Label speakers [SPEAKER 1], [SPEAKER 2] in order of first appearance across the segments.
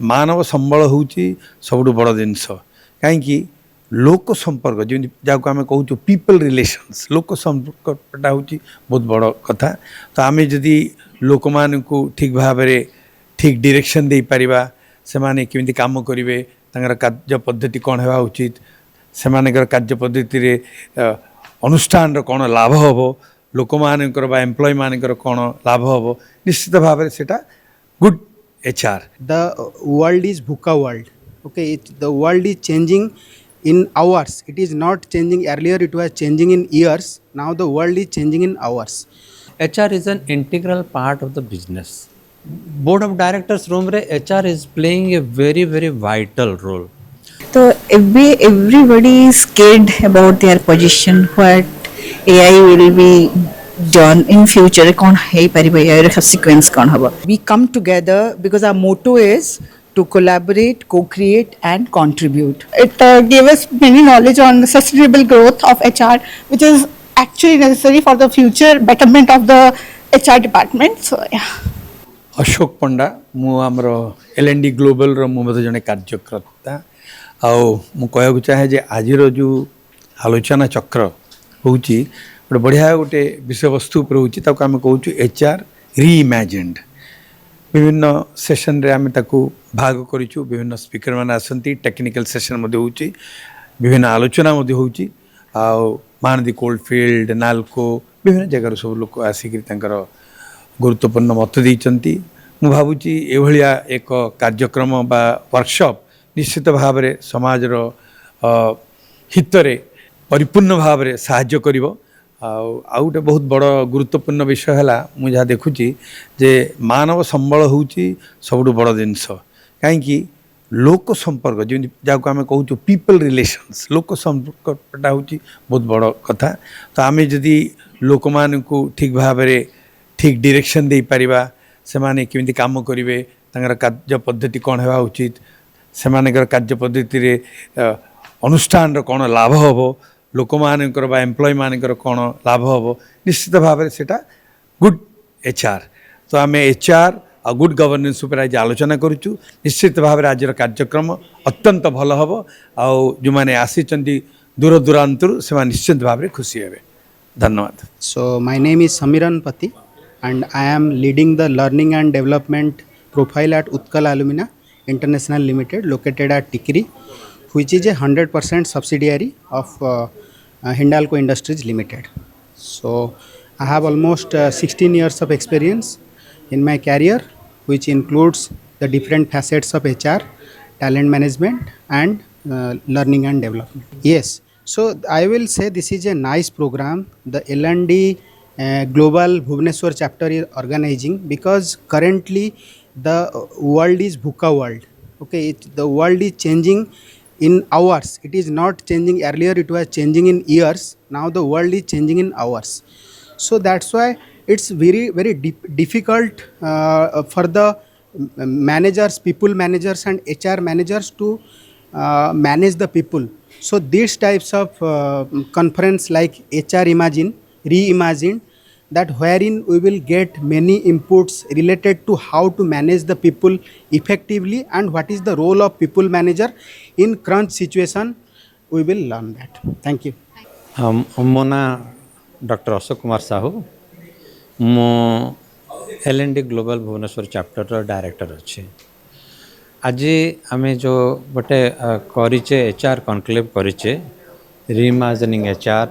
[SPEAKER 1] मानव संबल हूँ सब बड़ जिनस कहीं लोक संपर्क जमी जहाँ आम कहूँ पीपल रिलेशंस लोक संपर्कटा हूँ बहुत बड़ कथा। तो आम जदि लोक मान ठीक भाव में ठीक डायरेक्शन दे पारिबा से माने केमिति काम करेंगे कार्य पद्धति कौन होगा उचित से कार्य पद्धति रे अनुष्ठान कौन लाभ हम लोक मानकर एम्प्लॉय मानकर कौन लाभ हम निश्चित भाव में सेटा good HR.
[SPEAKER 2] The world is VUCA world. Okay, the world is changing in hours. It is not changing earlier. It was changing in years. Now the world is changing in hours.
[SPEAKER 3] HR is an integral part of the business. Board of directors room re HR is playing a very vital role.
[SPEAKER 4] So everybody is scared about their position, what AI will be done in future, कौन है परिवार या subsequence कौन होगा. We come together because our motto is to collaborate, co-create and contribute.
[SPEAKER 5] It gave us many knowledge on the sustainable growth of HR, which is actually necessary for the future betterment of the HR department. So yeah.
[SPEAKER 1] Ashok पंडा मु आमर L&D global मु जड़े कार्यकर्ता आउ कह चाहे जे आज जो आलोचना चक्र हूँ गोटे बढ़िया गोटे विषय वस्तु पर हूँ आम कहूँ HR रीइमेजिन्ड विभिन्न सेशन रे आम भाग करूँ विभिन्न स्पीकर मैंने आसती टेक्निकल सेशन हो विभिन्न आलोचना हो महानदी कोलफील्ड नालको विभिन्न जगार सब लोग आसिक गुरुत्वपूर्ण मत देती मु भावुची एभलिया एक कार्यक्रम बा वर्कशॉप निश्चित भाव में समाजर हितरे परिपूर्ण भाव में साहाय्य करिवो। आउ गोटे बहुत बड़ गुरुत्वपूर्ण विषय है मुझे देखुची जे मानव संबल हूँ सब बड़ जिनस कहीं लोक संपर्क जमी जहाँ आम कहूँ पीपल रिलेशंस लोक संपर्कटा हूँ बहुत बड़ कथा। तो आम जदि लोक मान ठीक भाव में ठीक डायरेक्शन दे पारिबा से माने केमिति काम करेंगे कार्य पद्धति कौन होगा उचित से कार्य पद्धति रे अनुष्ठान कौन लाभ हम लोक मानकर एम्प्लॉय मानकर कौन लाभ हम निश्चित भाव में सेटा गुड HR. तो आम HR आ गुड गवर्नेंस उपर आज आलोचना करूँ निश्चित भाव में आज कार्यक्रम अत्यंत भल हम आउ जो मैंने आसी दूर दूरांतर से निश्चित भाव में खुशी हे। धन्यवाद.
[SPEAKER 2] So my name is Samiran Pati and I am leading the learning and development profile at Utkal Alumina International Limited located at Tikri, which is a 100% subsidiary of Hindalco Industries Limited. So I have almost 16 years of experience in my career, which includes the different facets of HR, talent management and learning and development. Yes, so I will say this is a nice program. The L&D Global Bhubaneswar chapter is organizing because currently the world is VUCA world. Okay, the world is changing in hours. It is not changing earlier. It was changing in years. Now the world is changing in hours. So that's why it's very difficult for the managers, people managers and HR managers to manage the people. So these types of conference like HR Imagine, Reimagined, that wherein we will get many inputs related to how to manage the people effectively and what is the role of people manager in crunch situation, we will learn that. Thank you.
[SPEAKER 3] मो ना doctor Ashok Kumar Sahu मो L&D global Bhubaneswar chapter director अच्छे। आज आम जो गोटे करिचे HR conclave करिचे रीइमेजिनिंग HR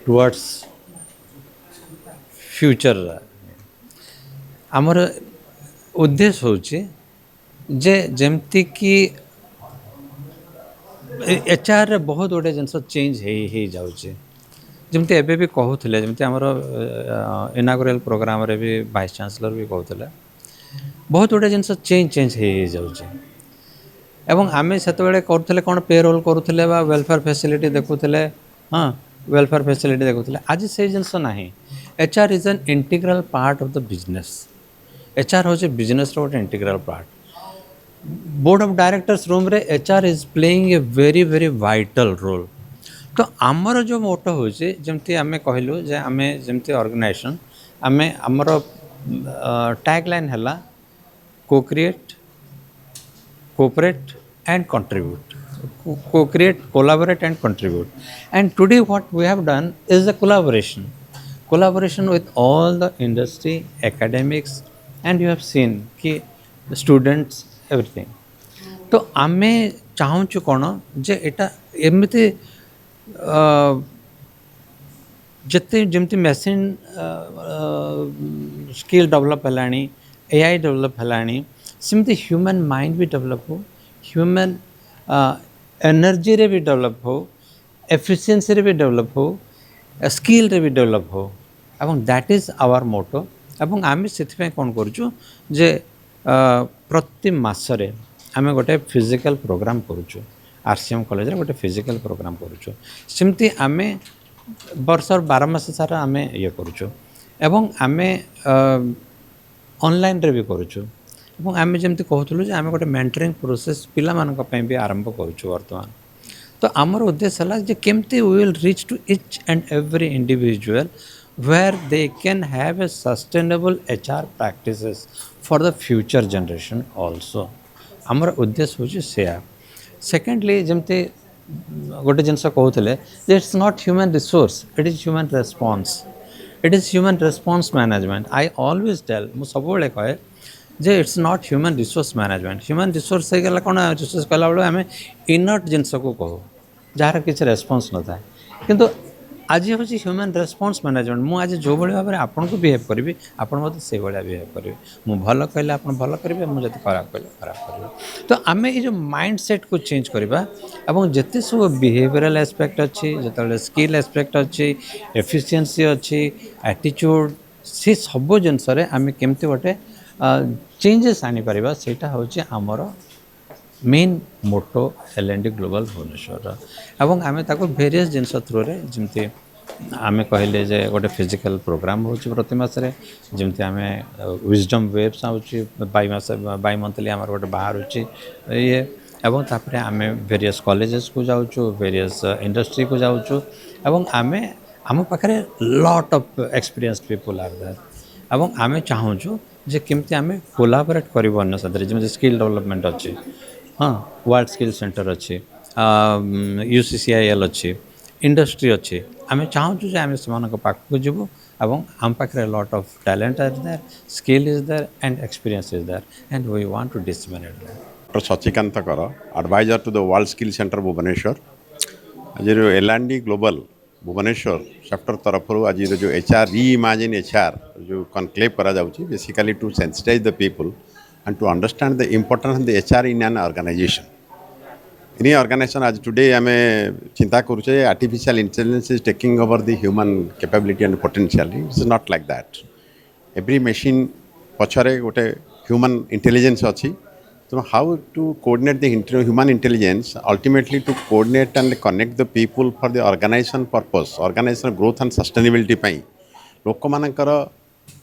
[SPEAKER 3] टुवर्ड्स फ्यूचर आमर उद्देश्य होचे जे जेमती कि HR रे बहुत गोटे जिनस चेंज हो जाऊे जमती एबे भी कहूले जमती आमर इनागोरल प्रोग्राम रे भी वाइस चांसलर भी कहूले बहुत गोटे जिनस चेंज हो जाऊे एवं आम से करुले कौन पे रोल करुले वेलफेयर फैसिलिटी देखुले हाँ वेलफेयर फैसिलिटी देखुले आज से जिनस ना HR is an integral part of the business. HR हूँ बिजनेस रोटे integral part. Board of directors room रे HR is playing a very vital role. तो आमर जो मोटो हो जमती आम कहलु जे आम जमती ऑर्गेनाइजेशन आम आमर टैगलाइन है co-create, cooperate and contribute. Co-create, collaborate and contribute. And today what we have done is a collaboration. Collaboration with all the industry, academics, and you have seen कि students, everything. तो आमे चाहूँ कौन जे एटा एमती जिते जमती मशीन स्किल डेवलप है AI develop है सेमती ह्यूमन माइंड भी डेवलप हो ह्यूमन एनर्जी रे भी डेवलप हो एफिशिएंसी रे भी डेवलप हो स्किल रे भी डेवलप हो एवं दैट इज आवर मोटो एवं आम से कौन करुचु जे प्रति मासरे आम गोटे फिजिकल प्रोग्राम करुचु आरसीएम कॉलेज रे गोटे फिजिकल प्रोग्राम करुचु सेमती आम वर्षर 12 मास सारा आम ये करुचु एवं आम ऑनलाइन रे भी करुचु एवं आम जमती कहूँ आम गोटे मेंटरिंग प्रोसेस पिला मानक पई भी आरंभ करुचु वर्तमान तो आमर उद्देश्य है जे केमती we will reach to each and every individual where they can have a sustainable HR practices for the future generation also. आमर उद्देश्य होची सेया सेकेंडली जमते गोटे जिनस कहते it's not human resource it is human response it is human response management I always tell मु सब कहे जे it's not human resource management human resource होगा कौन रिसोर्स कहला बेले आम इनर्ट जिनस को कहू जार किसी रेस्पॉन्स न था किंतु आज हूँ ह्यूमन रेस्पॉन्स मैनेजमेंट मुझे आज जो भाई भाव में आपन को बिहेव करी आप से भाया बिहेव करेंगे मुझे भल कहले आप भल करेंगे मुझे खराब कहले खराब करेंगे तो आम ये माइंड सेट को चेंज करवा और जिते सब बिहेवियरल एस्पेक्ट अच्छी जो स्किल एस्पेक्ट अच्छी एफिशिएंसी अच्छी एटीट्यूड से सब जिनस आम केमती गोटे चेंजेस आनी पारिबा सेटा होची आमर मेन मोटो एल&डी ग्लोबल भुवनेश्वर एवं आम ताको भेरियस जिनस थ्रू रे जमती आम कहले जे गोटे फिजिकल प्रोग्राम हो प्रति मासरे जमती आम विजडम वेब्स आउची बाई मंथली आम गोटे बाहर होची ये एवं तापरे आम भेरियस कॉलेजेस को जाऊँ भेरियस इंडस्ट्री को जाऊँ एवं आम आम पाखे lot of experienced people are there एवं आम चाहूँ जे केमती आम कोलाबोरेट करूँ अन्य साथ जमी स्किल डेवलपमेंट अच्छी हाँ वर्ल्ड स्किल सेंटर अच्छी UCCIL अच्छी इंडस्ट्री अच्छी आम चाहूँ जे आम से पाखक जीवु एवं आम पाखे lot of talent is there skill is there and experience is there and we want to disseminate that
[SPEAKER 6] doctor Sachikant कर advisor to the world skill centre Bhubaneswar आज एल&डी ग्लोबल भुवनेश्वर चैप्टर तरफ आज जो HR री-इमेजिन HR जो conclave करा जाउची basically to sensitise the people and to understand the importance of the HR in an organization. In an organization, as today I am चिंता करुचे artificial intelligence is taking over the human capability and potential. It is not like that. Every machine पछरे गोटे human intelligence अच्छी. So how to coordinate the human intelligence ultimately to coordinate and connect the people for the organization purpose, organization growth and sustainability पाई. लोक मानकर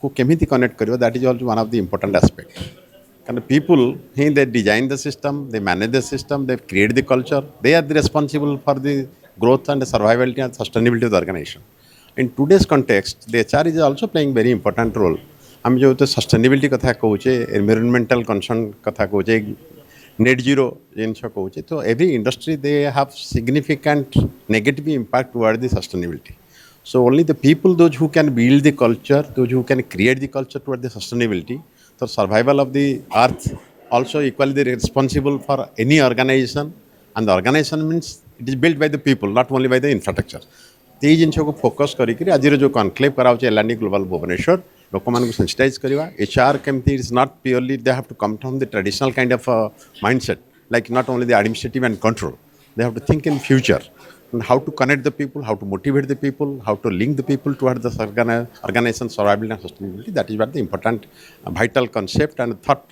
[SPEAKER 6] को केमिति connect करियो that is also one of the important aspect. And people, they design the system, they manage the system, they create the culture. They are the responsible for the growth and the survivability and sustainability of the organization. In today's context, the HR is also playing very important role. हम जो तो sustainability कथा कहूचे, environmental concern कथा कहूचे, net zero जिनसे कहूचे, तो every industry they have significant negative impact toward the sustainability. So only the people, those who can build the culture, those who can create the culture toward the sustainability. So survival of the earth also equally responsible for any organization, and the organization means it is built by the people, not only by the infrastructure. यही जिन को focus करी आज जो conclave कराऊँ L and D global Bhubaneswar लोक मान sensitize करवा HR केमती is not purely they have to come from the traditional kind of mindset like not only the administrative and control they have to think in future and how to connect the people, how to motivate the people, how to link the people towards the organization survival and sustainability. That is what the important vital concept and thought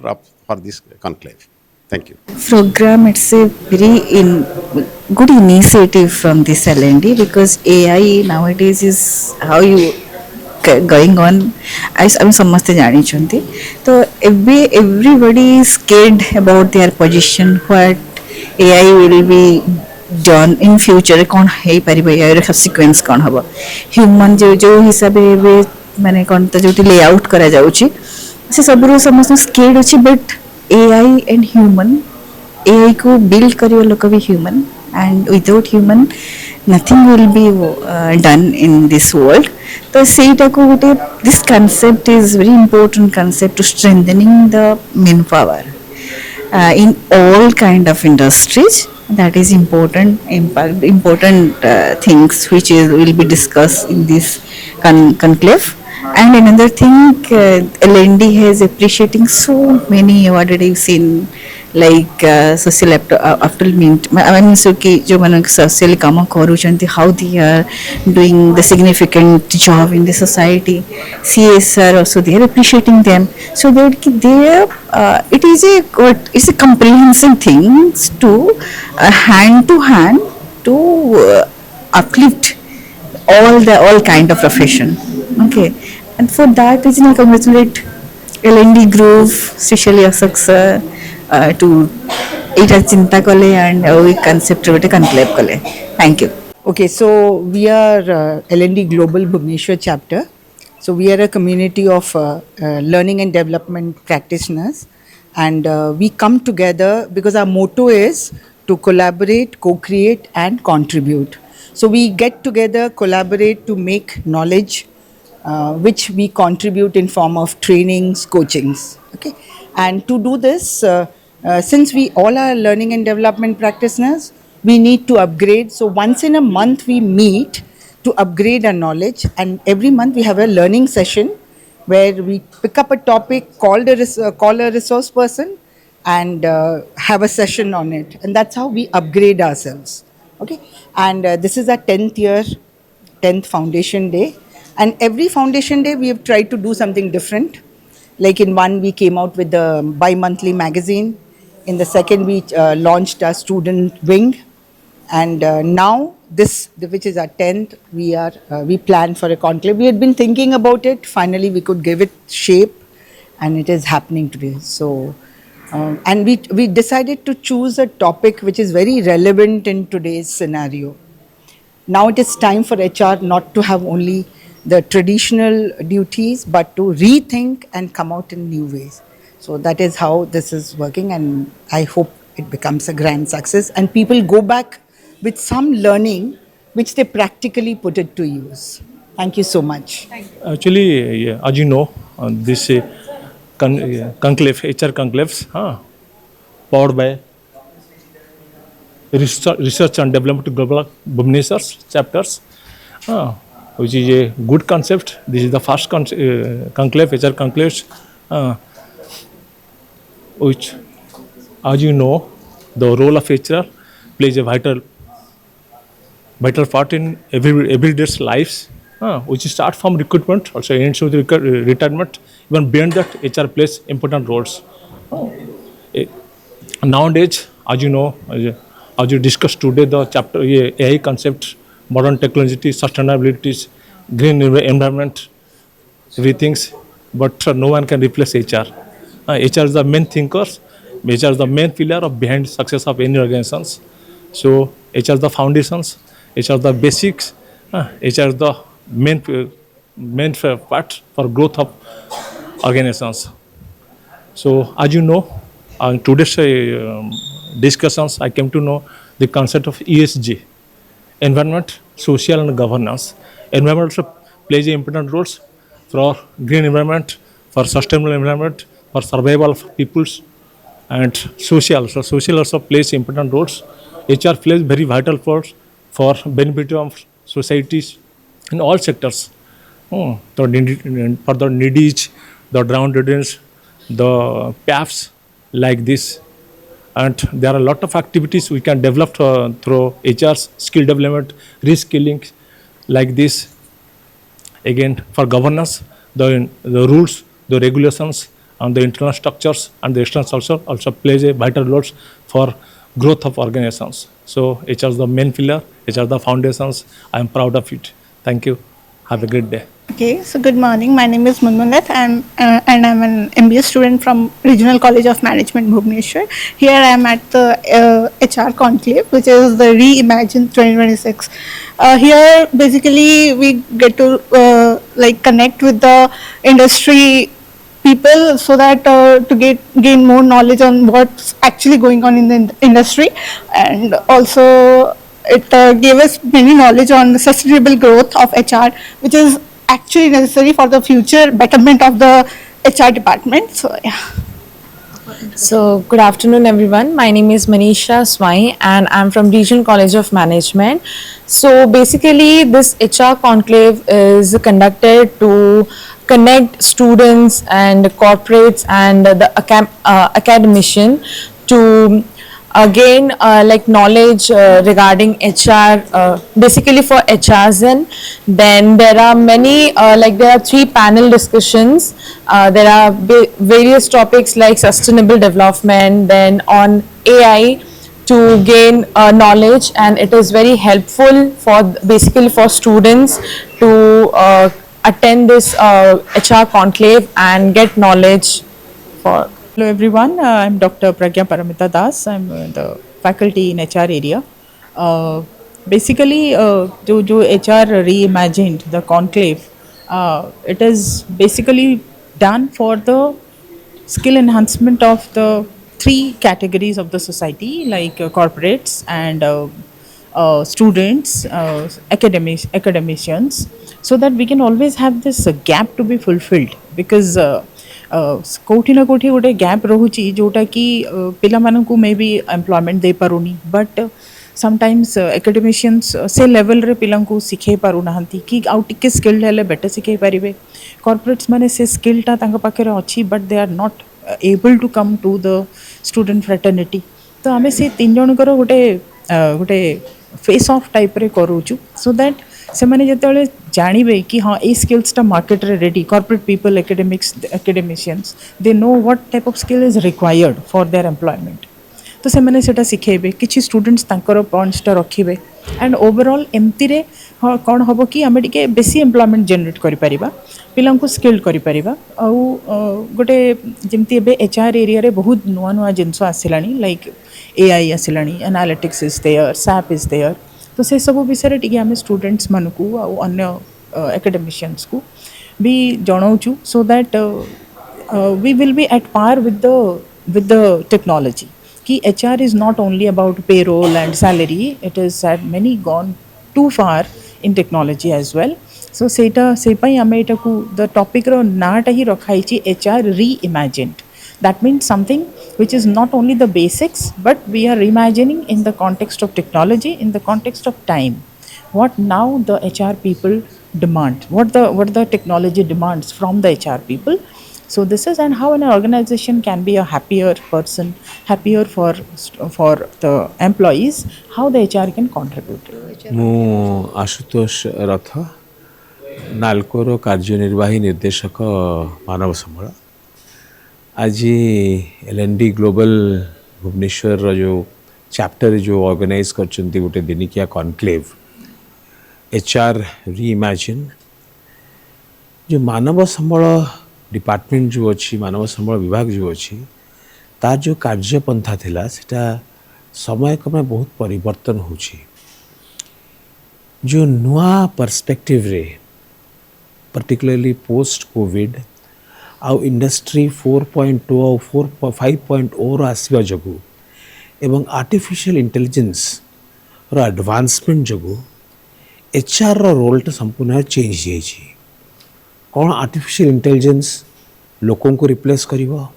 [SPEAKER 6] for this conclave. Thank you.
[SPEAKER 4] Program, it's a very good initiative from this L&D because AI nowadays is how you going on. I'm समझते जानी चुनती तो everybody is scared about their position what AI will be done in future कौन है परिबा यार subsequence कौन हबो human जो हिसाब रे माने कौन तो जो लेआउट करा जाउची से सबरो समस्त स्केड अछि but AI and human, AI को build करियो लोग भी human, and without human nothing will be done in this world. तो ସେଇଟା को ଗୋଟେ, this concept is very important concept to strengthening the manpower in all kind of industries. That is important important things which will be discussed in this conclave. And another thing, LND has appreciating so many award that I've seen, like social afterment. I mean, so कि जो मन social काम करूँचंती, how they are doing the significant job in the society. CSR also they are appreciating them. So that कि they it's a comprehensive things to hand to hand to uplift all kind of profession. Okay, and for that reason I congratulate LND Group, especially Ashok sir, to এটা চিন্তা কলে and ওই concept রে conclave কলে. Thank you.
[SPEAKER 7] Okay, so we are LND Global Bhubaneswar chapter. So we are a community of learning and development practitioners, and we come together because our motto is to collaborate, co-create and contribute. So we get together, collaborate to make knowledge which we contribute in form of trainings, coachings. Okay, and to do this, since we all are learning and development practitioners, we need to upgrade. So once in a month we meet to upgrade our knowledge, and every month we have a learning session where we pick up a topic, call a resource person and have a session on it, and that's how we upgrade ourselves. Okay, and this is our 10th foundation day, and every foundation day we have tried to do something different. Like in one we came out with the bi-monthly magazine, in the second we launched our student wing, and now this, which is our 10th, we plan for a conclave. We had been thinking about it, finally we could give it shape, and it is happening today. So and we decided to choose a topic which is very relevant in today's scenario. Now it is time for HR not to have only the traditional duties, but to rethink and come out in new ways. So that is how this is working, and I hope it becomes a grand success and people go back with some learning which they practically put it to use. Thank you so much.
[SPEAKER 8] Actually, as you know, this conclave, HR conclaves, powered by Research and Development Global Bhubaneswar chapters, which is a good concept. This is the first conclave, HR conclaves, which, as you know, the role of HR plays a vital part in everyday's lives, which start from recruitment, also ends with retirement. Even beyond that, HR plays important roles. Nowadays, as you know, as you discussed today, the chapter AI concept, modern technology, sustainability, green environment, everything, but no one can replace HR. HR is the main thinkers. HR is the main pillar of behind success of any organizations. So HR is the foundations. HR is the basics. HR is the main part for growth of organizations. So as you know, in today's discussions, I came to know the concept of ESG, environment, social and governance. Environment plays important roles for green environment, for sustainable environment, for survival of peoples, and social. So social also plays important roles. HR plays very vital roles for benefit of societies in all sectors. For the needy, the downtrodden, the PAFs like this. And there are a lot of activities we can develop through HR's skill development, reskilling like this. Again, for governance, the rules, the regulations, and the internal structures and the external also plays a vital role for growth of organizations. So HR is the main pillar, HR is the foundations. I am proud of it. Thank you. Have a great day.
[SPEAKER 5] Okay, so good morning. My name is Munmunat, and I'm an MBA student from Regional College of Management, Bhubaneswar. Here I am at the HR Conclave, which is the Reimagine 2026. Here, basically, we get to connect with the industry people so that to gain more knowledge on what's actually going on in the industry, and also it gave us many knowledge on the sustainable growth of HR, which is actually necessary for the future betterment of the HR department. So yeah.
[SPEAKER 9] So, good afternoon, everyone. My name is Manisha Swai, and I'm from Regional College of Management. So, basically, this HR conclave is conducted to connect students and corporates and the academician to gain like knowledge regarding HR, basically for HRs. And then there are many there are 3 panel discussions. There are various topics like sustainable development, then on AI to gain knowledge, and it is very helpful for basically for students to attend this HR conclave and get knowledge for.
[SPEAKER 10] Hello everyone, I'm Dr. Pragya Paramita Das. I'm the faculty in HR area. Basically, जो HR reimagined the conclave, it is basically done for the skill enhancement of the 3 categories of the society, like corporates and students, academicians, so that we can always have this gap to be fulfilled, because कोठी ना कोठी गोटे gap रोची जोटा कि पिला मानकु मे बी एम्प्लॉयमेंट दे पारुनी, बट समटाइम्स एकेडमिशियंस से लेवल रे पिला को शिखे पारु नाहंती कि आउ टिके स्किल्ड हेले बेटर शिखे पारिबे. कॉर्पोरेट्स माने से स्किलटा तांका पाखरे अछि, but they are not able to come to the student fraternity. तो आमे से 3 जनकर गोटे फेस ऑफ टाइप रे करूछु, सो दैट से मैंने जिते जानवे कि हाँ ये स्किल्सटा मार्केट रे ready. Corporate people, academicians, they know what type of skill is required for their employment. तो से मैंने सेटा सिखेबे, किछि स्टूडेंट्स तांकर पॉइंट्सटा रखिबे, एंड ओवरऑल एमती रे हाँ कौन हम कि आम टे बेसी एम्प्लॉयमेंट जनरेट करिपरिबा, पिलांकु स्किल्ड करिपरिबा. आउ गोटे जेमती एबे एचआर एरिया रे बहुत नुआ नुआ जिनस आसिलानी, लाइक एआई आसिलानी, analytics is there, SAP is there. तो से सब विषय टे आम स्टूडेंट्स मानकु अन्य एकेडमिशियंस को भी जनाऊँ, so that we will be at par with the technology. कि HR is not only about payroll and salary, it is had many gone too far in technology as well. So सेटा से पाई आमे एटा को the topic रो नाटा ही रखाई ची HR reimagined. That means something which is not only the basics, but we are reimagining in the context of technology, in the context of time. What now the HR people demand, what the technology demands from the HR people. So this is, and how an organization can be a happier person, happier for the employees, how the HR can contribute.
[SPEAKER 11] ମୁଁ आशुतोष रथ, नाल्कोर कार्यनिर्वाही निर्देशक मानव संबल. आज LND global Bhubaneswar जो chapter जो organise करचंती गोटे दिनिकिया conclave HR reimagine, जो मानव संबल department जो अच्छी, मानव संबल विभाग जो अच्छी, तार जो कार्यपंथा थिला सेटा समय क्रमे बहुत परिवर्तन होची. जो नुआ पर्सपेक्टिव रे पर्टिकुलरली पोस्ट कोविड आउ इंडस्ट्री 4.2 और 5.0 आसवा जगू एवं आर्टिफिशियल इंटेलिजेंस रो एडवांसमेंट जगू HR रो रोलटा संपूर्ण चेंज जाइए. कौन आर्टिफिशियल इंटेलिजेंस लोकों को रिप्लेस करिवो,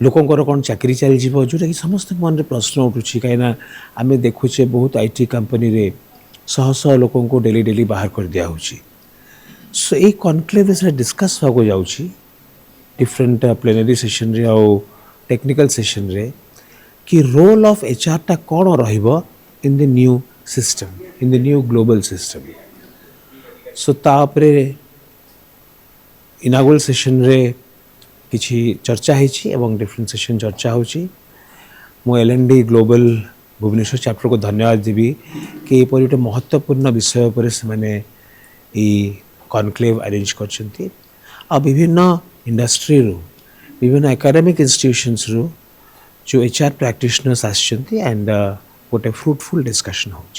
[SPEAKER 11] लोकंकर कौन चाकरी चली जीवो, जोटा कि समस्त मन रे प्रश्न उठुछि. कहीं आम देखुचे बहुत IT कंपनी रे शह शह लोकों को डेली बाहर कर दिया होछि. सो ये कॉन्क्लेव से डिस्कस होगा जाउछि डिफरेंट प्लेनरी सेशन रे और टेक्निकल सेशन रे कि रोल ऑफ HR टा कौन रहिबो in the new system, in the new global system. So तापरे इनागुरल सेशन रे किछि चर्चा होइछि एवं डिफरेंट सेशन चर्चा होछि. मो LND ग्लोबल भुवनेश्वर चैप्टर को धन्यवाद देवी कि ये गोटे महत्वपूर्ण विषय पर से माने ई कॉन्क्लेव अरेंज करछंती. आ विभिन्न इंडस्ट्री रो, विभिन्न एकेडमिक इंस्टीट्यूशंस रो जो HR प्रैक्टिशनर्स आछंती, एंड गोटे फ्रूटफुल डिस्कशन होछि.